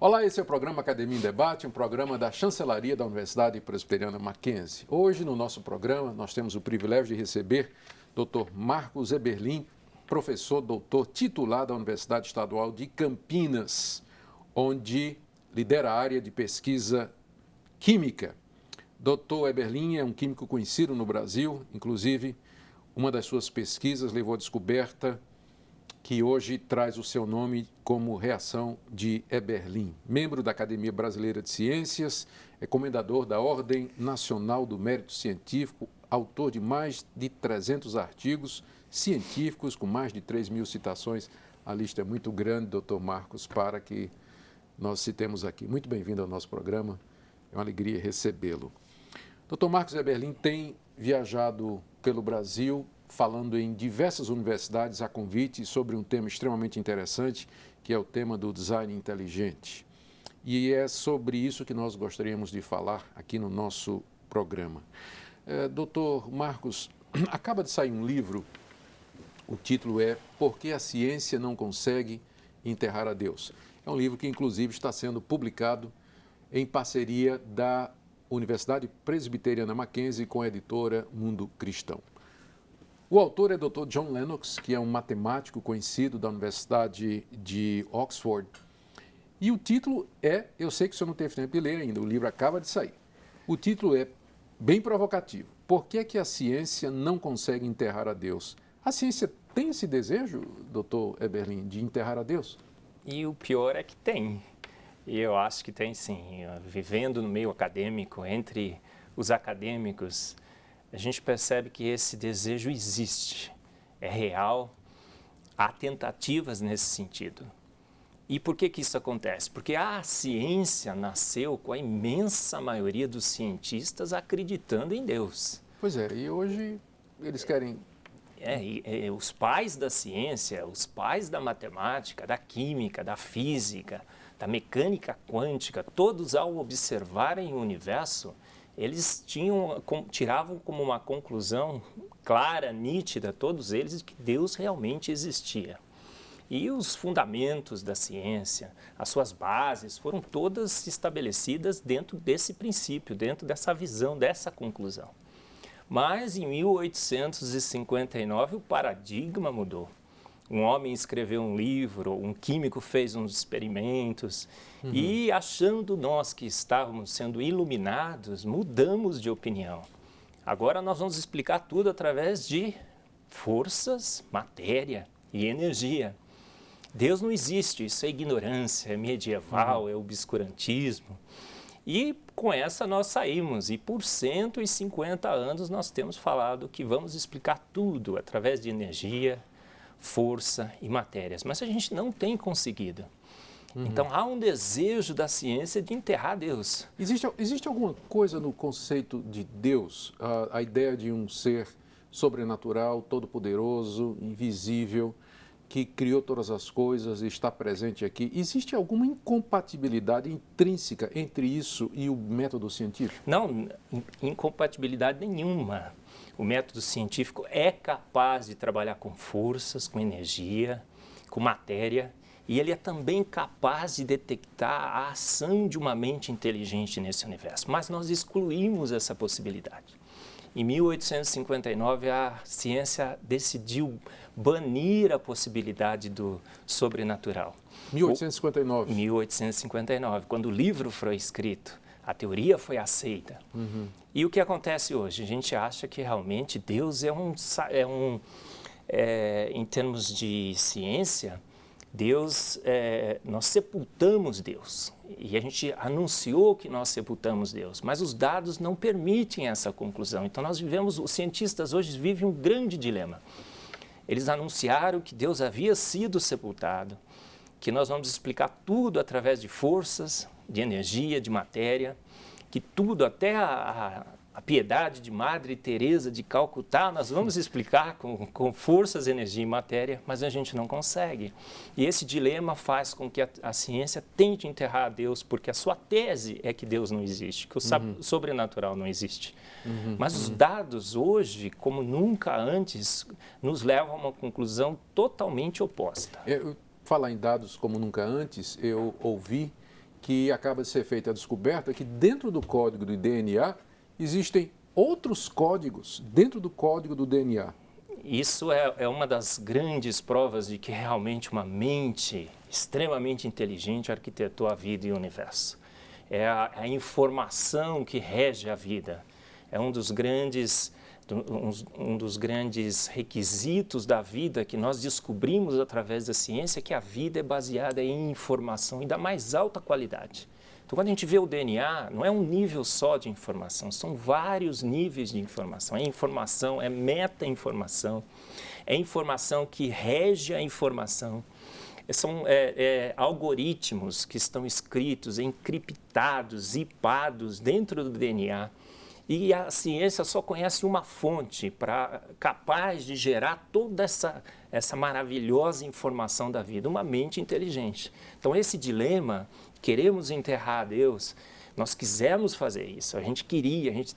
Olá, esse é o programa Academia em Debate, um programa da Chancelaria da Universidade Presbiteriana Mackenzie. Hoje, no nosso programa, nós temos o privilégio de receber Dr. Marcos Eberlin, professor doutor titular da Universidade Estadual de Campinas, onde lidera a área de pesquisa química. Dr. Eberlin é um químico conhecido no Brasil, inclusive uma das suas pesquisas levou à descoberta que hoje traz o seu nome como reação de Eberlin. Membro da Academia Brasileira de Ciências, é comendador da Ordem Nacional do Mérito Científico, autor de mais de 300 artigos científicos, com mais de 3.000 citações. A lista é muito grande, doutor Marcos, para que nós citemos aqui. Muito bem-vindo ao nosso programa, é uma alegria recebê-lo. Dr. Marcos Eberlin tem viajado pelo Brasil, falando em diversas universidades a convite sobre um tema extremamente interessante, que é o tema do design inteligente. E é sobre isso que nós gostaríamos de falar aqui no nosso programa. Doutor Marcos, acaba de sair um livro, o título é Por que a Ciência Não Consegue Enterrar a Deus? É um livro que, inclusive, está sendo publicado em parceria da Universidade Presbiteriana Mackenzie com a editora Mundo Cristão. O autor é Dr. John Lennox, que é um matemático conhecido da Universidade de Oxford. E o título é, eu sei que o senhor não teve tempo de ler ainda, o livro acaba de sair. O título é bem provocativo. Por que é que a ciência não consegue enterrar a Deus? A ciência tem esse desejo, Dr. Eberlin, de enterrar a Deus? E o pior é que tem. E eu acho que tem sim. Vivendo no meio acadêmico, entre os acadêmicos, a gente percebe que esse desejo existe, é real, há tentativas nesse sentido. E por que isso acontece? Porque a ciência nasceu com a imensa maioria dos cientistas acreditando em Deus. Pois é, e hoje eles querem... Os pais da ciência, os pais da matemática, da química, da física, da mecânica quântica, todos ao observarem o universo, eles tiravam como uma conclusão clara, nítida, todos eles, de que Deus realmente existia. E os fundamentos da ciência, as suas bases, foram todas estabelecidas dentro desse princípio, dentro dessa visão, dessa conclusão. Mas em 1859 o paradigma mudou. Um homem escreveu um livro, um químico fez uns experimentos e, achando nós que estávamos sendo iluminados, mudamos de opinião. Agora nós vamos explicar tudo através de forças, matéria e energia. Deus não existe, isso é ignorância, é medieval, é obscurantismo. E com essa nós saímos e por 150 anos nós temos falado que vamos explicar tudo através de energia, força e matérias, mas a gente não tem conseguido. Então, há um desejo da ciência de enterrar Deus. Existe alguma coisa no conceito de Deus, a ideia de um ser sobrenatural, todo-poderoso, invisível, que criou todas as coisas e está presente aqui? Existe alguma incompatibilidade intrínseca entre isso e o método científico? Não, incompatibilidade nenhuma. O método científico é capaz de trabalhar com forças, com energia, com matéria, e ele é também capaz de detectar a ação de uma mente inteligente nesse universo. Mas nós excluímos essa possibilidade. Em 1859, a ciência decidiu banir a possibilidade do sobrenatural. 1859? 1859, quando o livro foi escrito. A teoria foi aceita. E o que acontece hoje? A gente acha que realmente Deus em termos de ciência, Deus, nós sepultamos Deus. E a gente anunciou que nós sepultamos Deus, mas os dados não permitem essa conclusão. Então os cientistas hoje vivem um grande dilema. Eles anunciaram que Deus havia sido sepultado, que nós vamos explicar tudo através de forças, de energia, de matéria, que tudo, até a piedade de Madre Teresa de Calcutá, nós vamos explicar com forças, energia e matéria, mas a gente não consegue. E esse dilema faz com que a ciência tente enterrar a Deus, porque a sua tese é que Deus não existe, que o sobrenatural não existe. Mas os dados hoje, como nunca antes, nos levam a uma conclusão totalmente oposta. Falar em dados como nunca antes, eu ouvi que acaba de ser feita a descoberta que dentro do código do DNA existem outros códigos dentro do código do DNA. Isso é uma das grandes provas de que realmente uma mente extremamente inteligente arquitetou a vida e o universo. É a informação que rege a vida. É um dos grandes requisitos da vida que nós descobrimos através da ciência, que a vida é baseada em informação e da mais alta qualidade. Então, quando a gente vê o DNA, não é um nível só de informação, são vários níveis de informação. É informação, é meta-informação, é informação que rege a informação. São algoritmos que estão escritos, encriptados, zipados dentro do DNA. E a ciência só conhece uma fonte capaz de gerar toda essa maravilhosa informação da vida, uma mente inteligente. Então, esse dilema, queremos enterrar Deus, nós quisemos fazer isso, a gente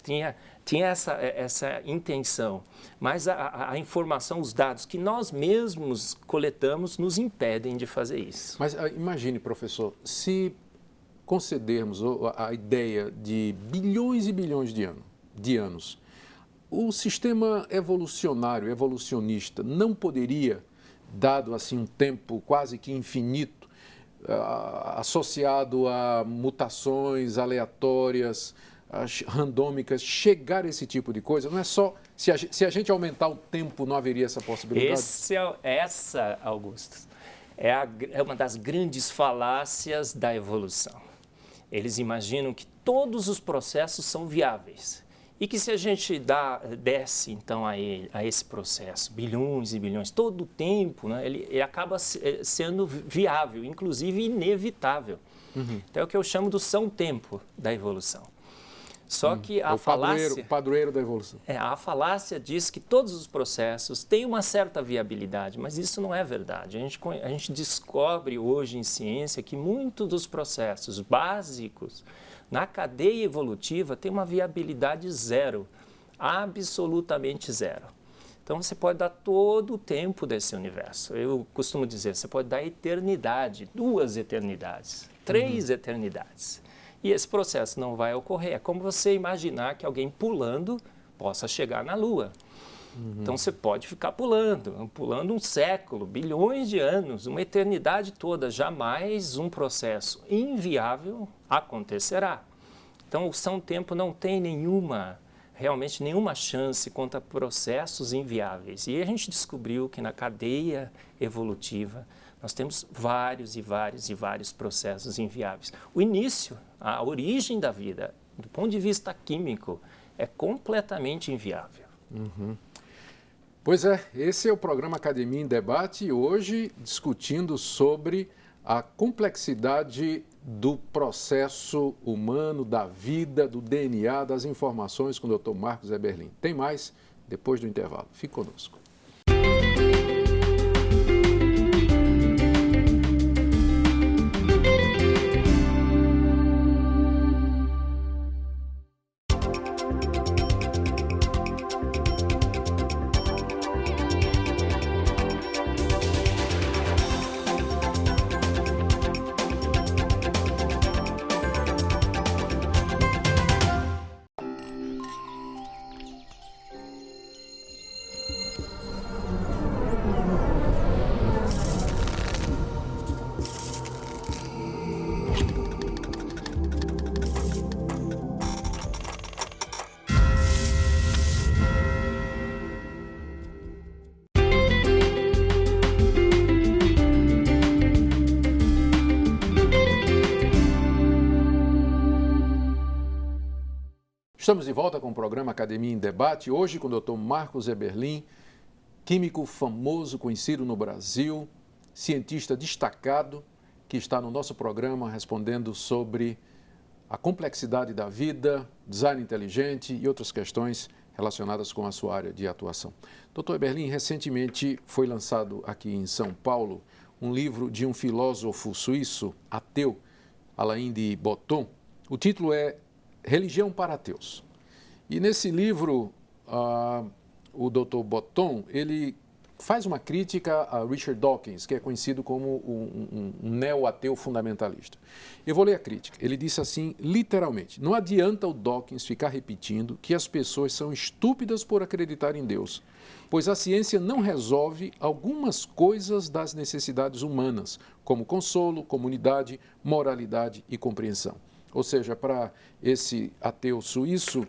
tinha essa intenção, mas a informação, os dados que nós mesmos coletamos nos impedem de fazer isso. Mas imagine, professor, se concedermos a ideia de bilhões e bilhões de anos, o sistema evolucionista, não poderia, dado assim um tempo quase que infinito, associado a mutações aleatórias, randômicas, chegar a esse tipo de coisa? Não é só, se a gente aumentar o tempo, não haveria essa possibilidade? Essa, Augusto, é uma das grandes falácias da evolução. Eles imaginam que todos os processos são viáveis e que se a gente desse então a esse processo bilhões e bilhões, todo o tempo, né, ele acaba sendo viável, inclusive inevitável. Então é o que eu chamo do são-tempo da evolução. Só que a falácia... O padroeiro da evolução. A falácia diz que todos os processos têm uma certa viabilidade, mas isso não é verdade. A gente descobre hoje em ciência que muitos dos processos básicos na cadeia evolutiva têm uma viabilidade zero, absolutamente zero. Então, você pode dar todo o tempo desse universo. Eu costumo dizer, você pode dar eternidade, 2 eternidades, 3 eternidades. E esse processo não vai ocorrer. É como você imaginar que alguém pulando possa chegar na Lua. Então, você pode ficar pulando um século, bilhões de anos, uma eternidade toda. Jamais um processo inviável acontecerá. Então, o são-tempo não tem realmente nenhuma chance contra processos inviáveis. E a gente descobriu que na cadeia evolutiva nós temos vários e vários e vários processos inviáveis. O início, a origem da vida, do ponto de vista químico, é completamente inviável. Pois é, esse é o programa Academia em Debate e hoje discutindo sobre a complexidade do processo humano, da vida, do DNA, das informações com o Dr. Marcos Eberlin. Tem mais depois do intervalo. Fique conosco. Estamos de volta com o programa Academia em Debate, hoje com o Dr. Marcos Eberlin, químico famoso, conhecido no Brasil, cientista destacado, que está no nosso programa respondendo sobre a complexidade da vida, design inteligente e outras questões relacionadas com a sua área de atuação. Dr. Eberlin, recentemente foi lançado aqui em São Paulo um livro de um filósofo suíço, ateu, Alain de Botton. O título é Religião para Ateus. E nesse livro, o Dr. Botton, ele faz uma crítica a Richard Dawkins, que é conhecido como um neo-ateu fundamentalista. Eu vou ler a crítica. Ele disse assim, literalmente, não adianta o Dawkins ficar repetindo que as pessoas são estúpidas por acreditar em Deus, pois a ciência não resolve algumas coisas das necessidades humanas, como consolo, comunidade, moralidade e compreensão. Ou seja, para esse ateu suíço,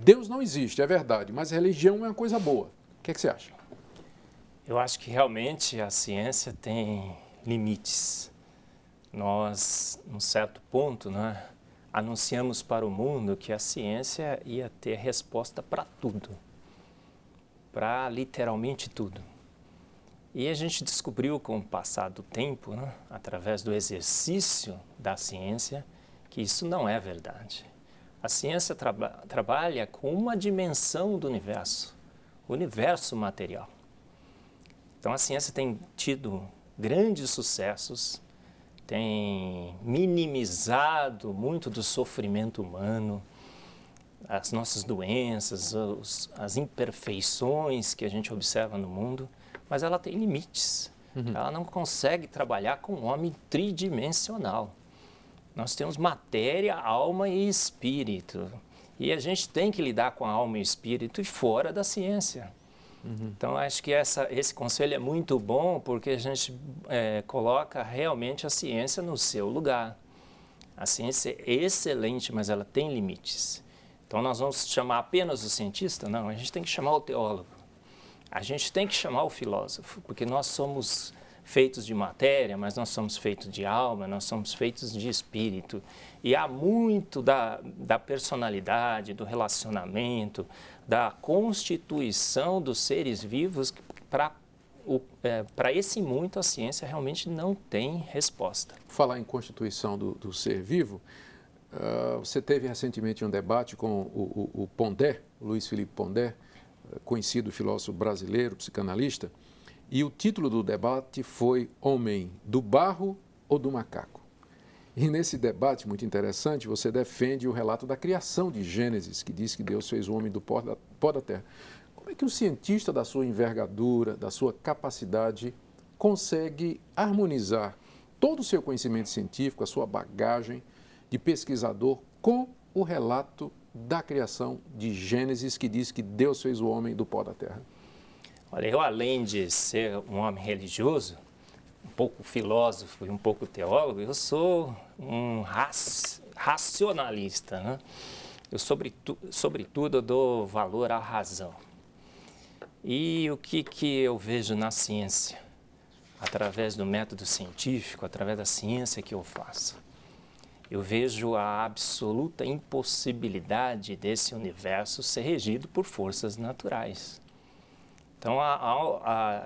Deus não existe, é verdade, mas a religião é uma coisa boa. O que é que você acha? Eu acho que realmente a ciência tem limites. Nós, num certo ponto, né, anunciamos para o mundo que a ciência ia ter resposta para tudo, para literalmente tudo. E a gente descobriu com o passar do tempo, né, através do exercício da ciência, que isso não é verdade. A ciência trabalha com uma dimensão do universo, o universo material. Então, a ciência tem tido grandes sucessos, tem minimizado muito do sofrimento humano, as nossas doenças, as imperfeições que a gente observa no mundo, mas ela tem limites. Ela não consegue trabalhar com um homem tridimensional. Nós temos matéria, alma e espírito. E a gente tem que lidar com a alma e o espírito e fora da ciência. Então, acho que esse conselho é muito bom porque a gente coloca realmente a ciência no seu lugar. A ciência é excelente, mas ela tem limites. Então, nós vamos chamar apenas o cientista? Não, a gente tem que chamar o teólogo. A gente tem que chamar o filósofo, porque nós somos feitos de matéria, mas nós somos feitos de alma, nós somos feitos de espírito. E há muito da personalidade, do relacionamento, da constituição dos seres vivos, para esse muito a ciência realmente não tem resposta. Falar em constituição do ser vivo, você teve recentemente um debate com o Pondé, Luiz Felipe Pondé, conhecido filósofo brasileiro, psicanalista, e o título do debate foi Homem do Barro ou do Macaco? E nesse debate muito interessante, você defende o relato da criação de Gênesis, que diz que Deus fez o homem do pó da terra. Como é que o cientista da sua envergadura, da sua capacidade, consegue harmonizar todo o seu conhecimento científico, a sua bagagem de pesquisador, com o relato da criação de Gênesis, que diz que Deus fez o homem do pó da terra? Olha, eu além de ser um homem religioso, um pouco filósofo e um pouco teólogo, eu sou um racionalista, né? Eu, sobretudo, eu dou valor à razão. E o que eu vejo na ciência? Através do método científico, através da ciência que eu faço. Eu vejo a absoluta impossibilidade desse universo ser regido por forças naturais. Então,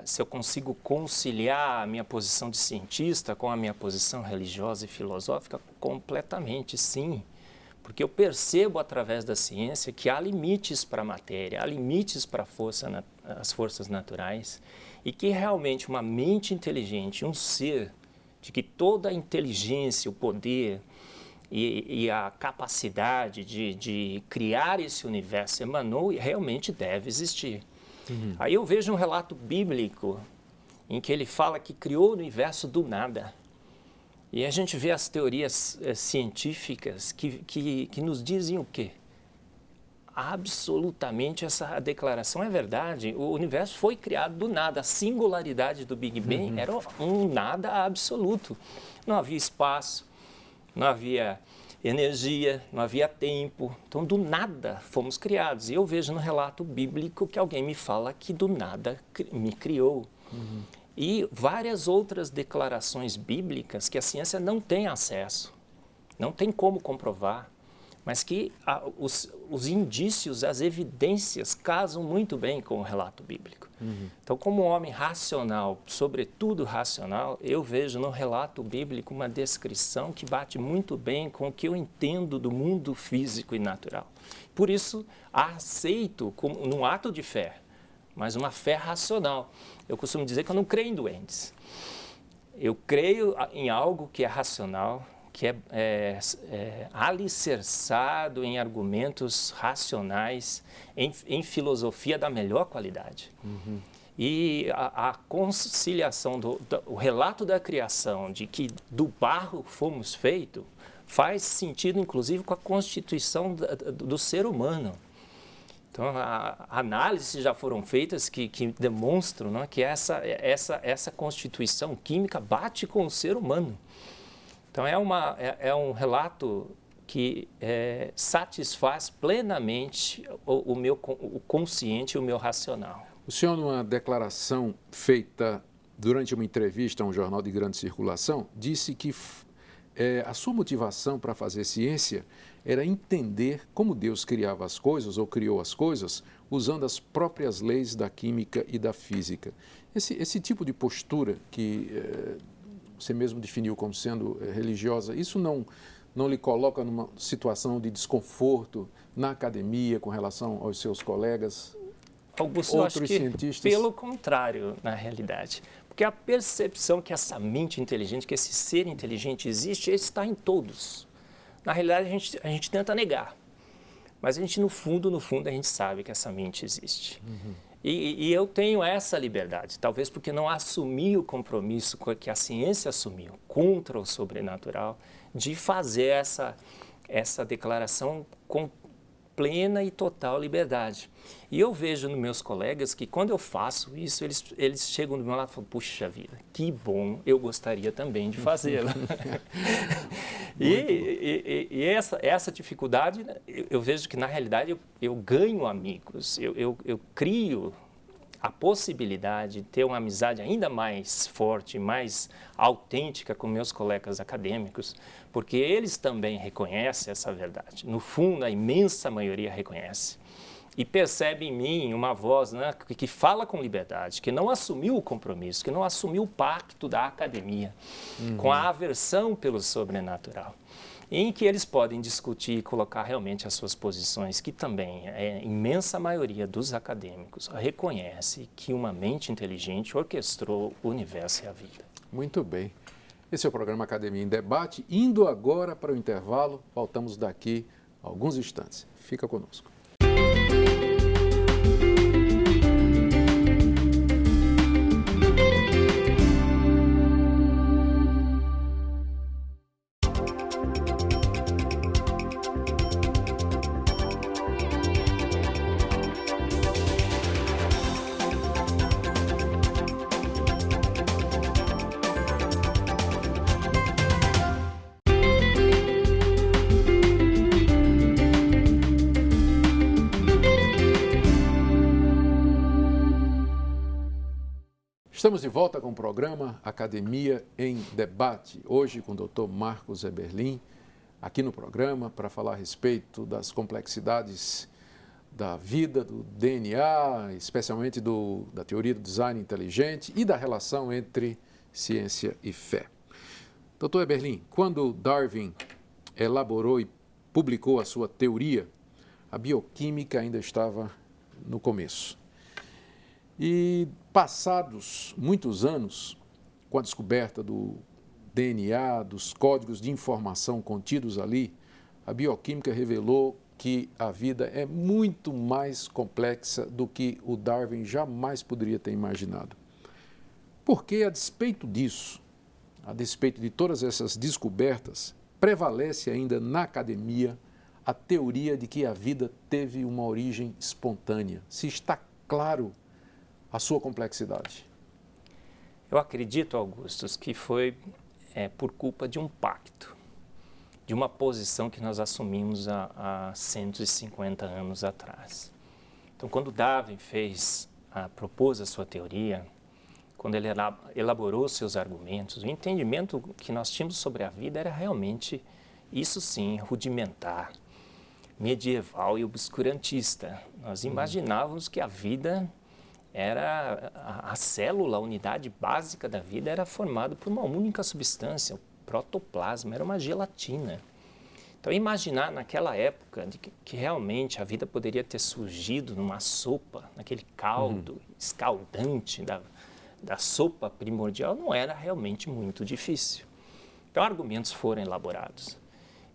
se eu consigo conciliar a minha posição de cientista com a minha posição religiosa e filosófica, completamente sim. Porque eu percebo através da ciência que há limites para a matéria, há limites para as forças naturais e que realmente uma mente inteligente, um ser de que toda a inteligência, o poder e a capacidade de criar esse universo emanou e realmente deve existir. Aí eu vejo um relato bíblico em que ele fala que criou o universo do nada. E a gente vê as teorias científicas que nos dizem o quê? Absolutamente essa declaração é verdade. O universo foi criado do nada. A singularidade do Big Bang era um nada absoluto. Não havia espaço, não havia energia, não havia tempo. Então, do nada fomos criados. E eu vejo no relato bíblico que alguém me fala que do nada me criou. E várias outras declarações bíblicas que a ciência não tem acesso, não tem como comprovar, mas que os indícios, as evidências casam muito bem com o relato bíblico. Então, como um homem racional, sobretudo racional, eu vejo no relato bíblico uma descrição que bate muito bem com o que eu entendo do mundo físico e natural. Por isso, aceito como num ato de fé, mas uma fé racional. Eu costumo dizer que eu não creio em doentes. Eu creio em algo que é racional, que é alicerçado em argumentos racionais, em filosofia da melhor qualidade. E a conciliação, o relato da criação, de que do barro fomos feitos, faz sentido, inclusive, com a constituição do ser humano. Então, análises já foram feitas que demonstram, né, que essa constituição química bate com o ser humano. Então, é um relato que satisfaz plenamente o consciente e o meu racional. O senhor, numa declaração feita durante uma entrevista a um jornal de grande circulação, disse que a sua motivação para fazer ciência era entender como Deus criava as coisas, ou criou as coisas, usando as próprias leis da química e da física. Esse tipo de postura que você mesmo definiu como sendo religiosa, isso não lhe coloca numa situação de desconforto na academia com relação aos seus colegas? Augusto, outros eu acho que cientistas? Pelo contrário, na realidade. Porque a percepção que essa mente inteligente, que esse ser inteligente existe, ele está em todos. Na realidade, a gente tenta negar. Mas a gente, no fundo, a gente sabe que essa mente existe. Uhum. E eu tenho essa liberdade, talvez porque não assumi o compromisso que a ciência assumiu contra o sobrenatural, de fazer essa declaração com plena e total liberdade. E eu vejo nos meus colegas que quando eu faço isso, eles chegam do meu lado e falam, puxa vida, que bom, eu gostaria também de fazê-lo. E essa dificuldade, eu vejo que na realidade eu ganho amigos, eu crio a possibilidade de ter uma amizade ainda mais forte, mais autêntica com meus colegas acadêmicos, porque eles também reconhecem essa verdade. No fundo, a imensa maioria reconhece. E percebe em mim uma voz, né, que fala com liberdade, que não assumiu o compromisso, que não assumiu o pacto da academia, com a aversão pelo sobrenatural, em que eles podem discutir e colocar realmente as suas posições, que também a imensa maioria dos acadêmicos reconhece que uma mente inteligente orquestrou o universo e a vida. Muito bem. Esse é o programa Academia em Debate. Indo agora para o intervalo, voltamos daqui a alguns instantes. Fica conosco. Estamos de volta com o programa Academia em Debate, hoje com o Dr. Marcos Eberlin, aqui no programa para falar a respeito das complexidades da vida, do DNA, especialmente da teoria do design inteligente e da relação entre ciência e fé. Dr. Eberlin, quando Darwin elaborou e publicou a sua teoria, a bioquímica ainda estava no começo. E passados muitos anos, com a descoberta do DNA, dos códigos de informação contidos ali, a bioquímica revelou que a vida é muito mais complexa do que o Darwin jamais poderia ter imaginado. Porque, a despeito disso, a despeito de todas essas descobertas, prevalece ainda na academia a teoria de que a vida teve uma origem espontânea. Se está claro a sua complexidade? Eu acredito, Augustus, que foi por culpa de um pacto, de uma posição que nós assumimos há 150 anos atrás. Então, quando Darwin propôs a sua teoria, quando ele elaborou seus argumentos, o entendimento que nós tínhamos sobre a vida era realmente, isso sim, rudimentar, medieval e obscurantista. Nós imaginávamos que a vida era a célula, a unidade básica da vida era formada por uma única substância, o protoplasma, era uma gelatina. Então, imaginar naquela época de que realmente a vida poderia ter surgido numa sopa, naquele caldo escaldante da sopa primordial, não era realmente muito difícil. Então, argumentos foram elaborados.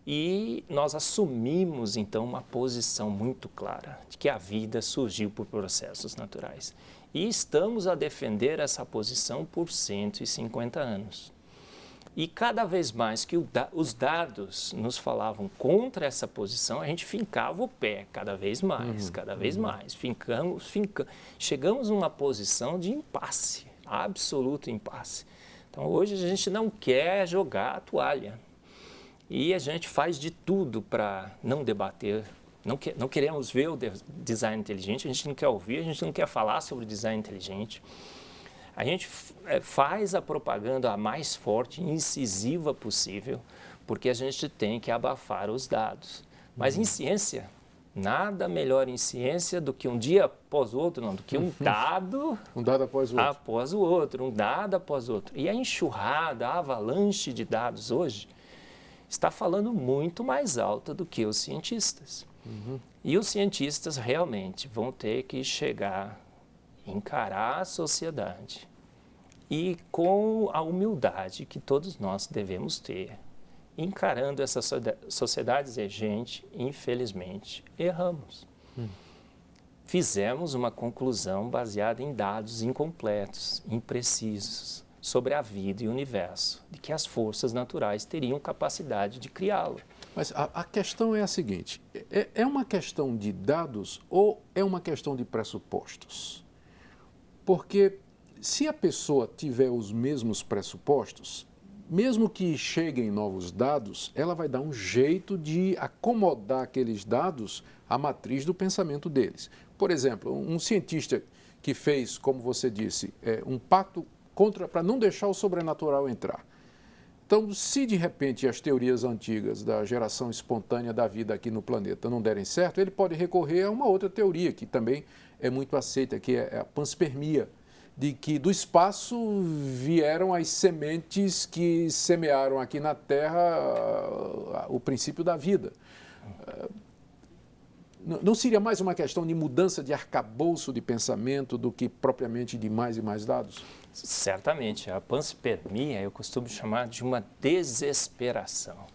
E nós assumimos, então, uma posição muito clara de que a vida surgiu por processos naturais. E estamos a defender essa posição por 150 anos. E cada vez mais que os dados nos falavam contra essa posição, a gente fincava o pé cada vez mais, cada vez mais. Chegamos numa posição de impasse, absoluto impasse. Então, hoje a gente não quer jogar a toalha. E a gente faz de tudo para não debater. Não queremos ver o design inteligente, a gente não quer ouvir, a gente não quer falar sobre design inteligente. A gente faz a propaganda a mais forte e incisiva possível, porque a gente tem que abafar os dados. Mas em ciência, nada melhor em ciência do que um dia após o outro, não, do que um dado... Um dado após o outro. Após o outro, um dado após o outro. E a enxurrada, a avalanche de dados hoje está falando muito mais alto do que os cientistas. E os cientistas realmente vão ter que encarar a sociedade e com a humildade que todos nós devemos ter, encarando essa sociedade exigente, infelizmente, erramos. Fizemos uma conclusão baseada em dados incompletos, imprecisos, sobre a vida e o universo, de que as forças naturais teriam capacidade de criá-lo. Mas a questão é a seguinte, é uma questão de dados ou é uma questão de pressupostos? Porque se a pessoa tiver os mesmos pressupostos, mesmo que cheguem novos dados, ela vai dar um jeito de acomodar aqueles dados à matriz do pensamento deles. Por exemplo, um cientista que fez, como você disse, um pacto para não deixar o sobrenatural entrar. Então, se de repente as teorias antigas da geração espontânea da vida aqui no planeta não derem certo, ele pode recorrer a uma outra teoria que também é muito aceita, que é a panspermia, de que do espaço vieram as sementes que semearam aqui na Terra o princípio da vida. Não seria mais uma questão de mudança de arcabouço de pensamento do que propriamente de mais e mais dados? Certamente. A panspermia eu costumo chamar de uma desesperação.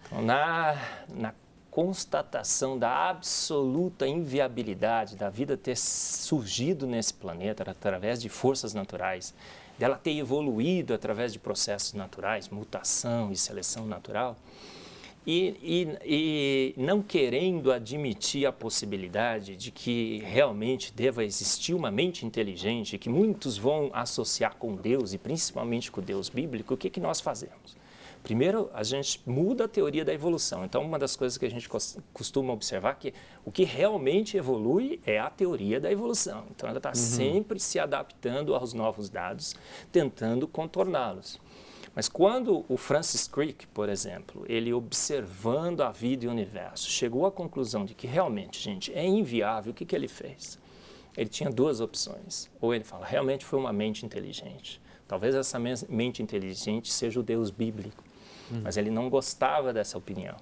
Então, na constatação da absoluta inviabilidade da vida ter surgido nesse planeta através de forças naturais, dela ter evoluído através de processos naturais, mutação e seleção natural, e não querendo admitir a possibilidade de que realmente deva existir uma mente inteligente, que muitos vão associar com Deus, e principalmente com o Deus bíblico, o que nós fazemos? Primeiro, a gente muda a teoria da evolução. Então, uma das coisas que a gente costuma observar é que o que realmente evolui é a teoria da evolução. Então, ela está sempre se adaptando aos novos dados, tentando contorná-los. Mas quando o Francis Crick, por exemplo, ele observando a vida e o universo, chegou à conclusão de que realmente, gente, é inviável, o que ele fez? Ele tinha duas opções. Ou ele fala, realmente foi uma mente inteligente. Talvez essa mente inteligente seja o Deus bíblico. Mas ele não gostava dessa opinião.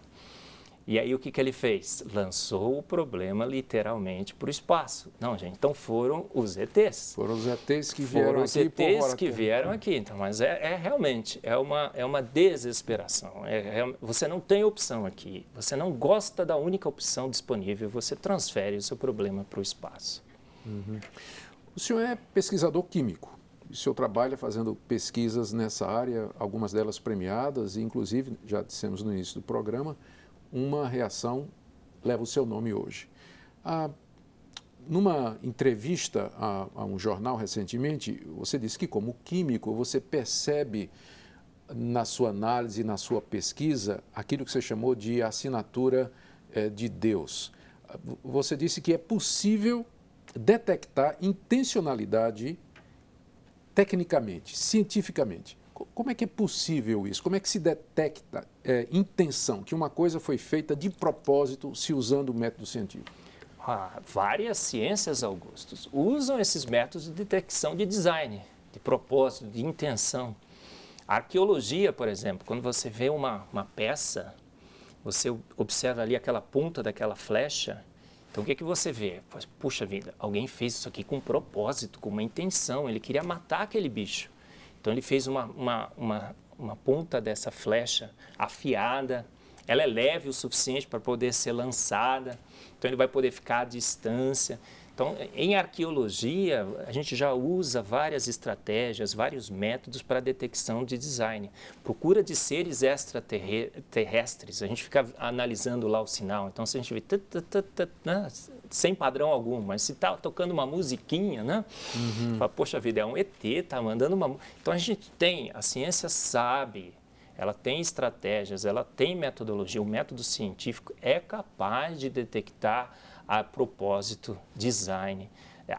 E aí o que ele fez? Lançou o problema literalmente para o espaço. Não, gente, então foram os ETs. Foram os ETs que vieram aqui. Foram os ETs que vieram aqui. Então, mas realmente, é uma desesperação. Você não tem opção aqui. Você não gosta da única opção disponível. Você transfere o seu problema para o espaço. O senhor é pesquisador químico. O senhor trabalha fazendo pesquisas nessa área, algumas delas premiadas, e inclusive, já dissemos no início do programa, uma reação leva o seu nome hoje. Numa entrevista a um jornal recentemente, você disse que, como químico, você percebe na sua análise, na sua pesquisa, aquilo que você chamou de assinatura de Deus. Você disse que é possível detectar intencionalidade tecnicamente, cientificamente. Como é que é possível isso? Como é que se detecta intenção, que uma coisa foi feita de propósito se usando o método científico? Várias ciências, Augustus, usam esses métodos de detecção de design, de propósito, de intenção. A arqueologia, por exemplo, quando você vê uma peça, você observa ali aquela ponta daquela flecha. Então, o que você vê? Puxa vida, alguém fez isso aqui com propósito, com uma intenção, ele queria matar aquele bicho. Então, ele fez uma ponta dessa flecha afiada, ela é leve o suficiente para poder ser lançada, então ele vai poder ficar à distância. Então, em arqueologia, a gente já usa várias estratégias, vários métodos para a detecção de design. Procura de seres extraterrestres, a gente fica analisando lá o sinal. Então, se a gente vê né, sem padrão algum, mas se está tocando uma musiquinha, né? Fala, poxa vida, é um ET, está mandando uma... Então, a ciência sabe, ela tem estratégias, ela tem metodologia, o método científico é capaz de detectar a propósito, design,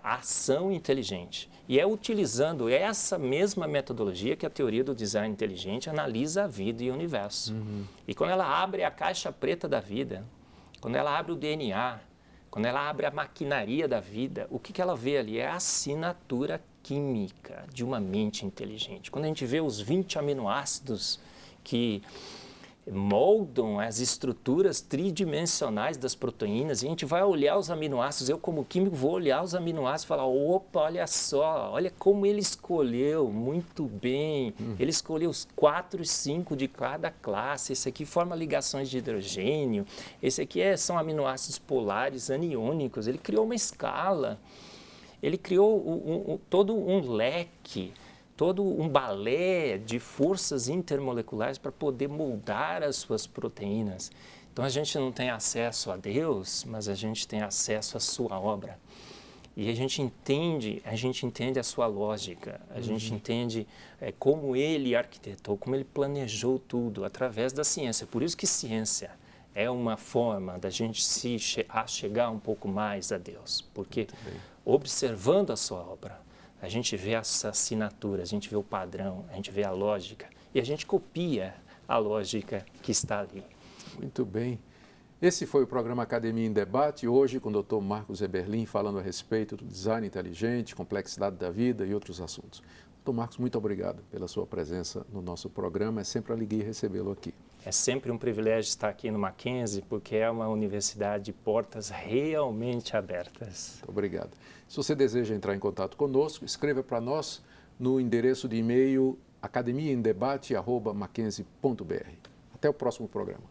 ação inteligente. E é utilizando essa mesma metodologia que a teoria do design inteligente analisa a vida e o universo. E quando ela abre a caixa preta da vida, quando ela abre o DNA, quando ela abre a maquinaria da vida, o que ela vê ali é a assinatura química de uma mente inteligente. Quando a gente vê os 20 aminoácidos que moldam as estruturas tridimensionais das proteínas, e a gente vai olhar os aminoácidos, eu como químico vou olhar os aminoácidos e falar, opa, olha só, olha como ele escolheu muito bem, ele escolheu os 4 e 5 de cada classe, esse aqui forma ligações de hidrogênio, esse aqui são aminoácidos polares aniônicos, ele criou uma escala, ele criou todo um leque, todo um balé de forças intermoleculares para poder moldar as suas proteínas. Então, a gente não tem acesso a Deus, mas a gente tem acesso à sua obra. E a gente entende a sua lógica, a gente entende como ele arquitetou, como ele planejou tudo através da ciência. Por isso que ciência é uma forma da gente chegar um pouco mais a Deus, porque observando a sua obra, a gente vê essa assinatura, a gente vê o padrão, a gente vê a lógica e a gente copia a lógica que está ali. Muito bem. Esse foi o programa Academia em Debate, hoje com o Dr. Marcos Eberlin, falando a respeito do design inteligente, complexidade da vida e outros assuntos. Dr. Marcos, muito obrigado pela sua presença no nosso programa. É sempre uma alegria recebê-lo aqui. É sempre um privilégio estar aqui no Mackenzie, porque é uma universidade de portas realmente abertas. Muito obrigado. Se você deseja entrar em contato conosco, escreva para nós no endereço de e-mail academiaemdebate@mackenzie.br. Até o próximo programa.